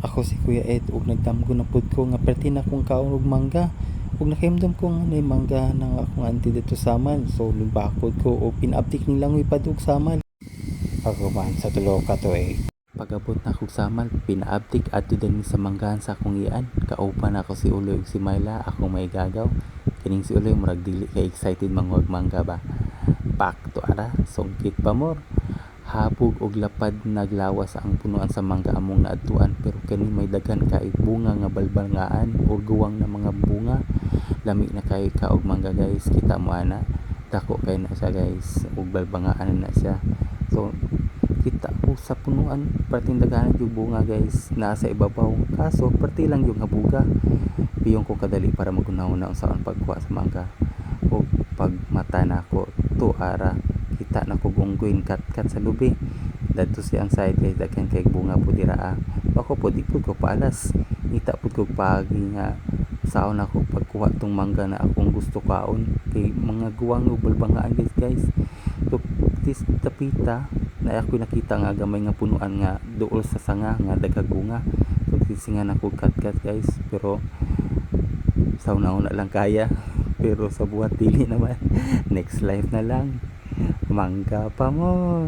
Ako si Kuya Ed ug nagdamgo na pud ko nga perti na kong kaon og mangga. Ug nakahimdom ko nga nay mangga nang akong auntie dito saman. So lugbakod ko o pinabtik ni langoy padug saman. Pagkuman sa tulo ka to Pagabot na kog samal, pinaabtik adto din sa manggahan sa akong iyan. Kauban ako si Uloy ug si Myla, akong may gagaw. Kining si Uloy murag dili ka excited manguhag mangga ba. Pakto ara, sungkit pa more. Habog og lapad naglawas ang punuan sa mangga among naadtuan, pero kani may daghan kay bunga nga balbalngaan o guwang na mga bunga. Lami na kay ka og mangga guys, kita mo ana. Dako kay na siya guys, ug balbangaan na siya. So kita ko sa punuan perting daghanan yung bunga guys, nasa ibabaw, kaso perti lang yung habuga. Piyong ko kadali para magunaw na unsaon pagkuha sa mangga. O pag mata na ako to ara, kita na ko gunggoyn kat sa lubi dadto siyang side guys, daghan kay bunga po dira ako po di po ko paalas, ngita po ko pagi nga saon ako pagkuha tong mangga na akong gusto kaon kay mga guwang o balbangaan guys. So tis tapita na ako nakita nga gamay nga punuan nga duol sa sanga nga daghang bunga. So sisingan ako kat guys, pero sa una lang kaya, pero sa buhat dili naman. Next life na lang, mangga pa mo.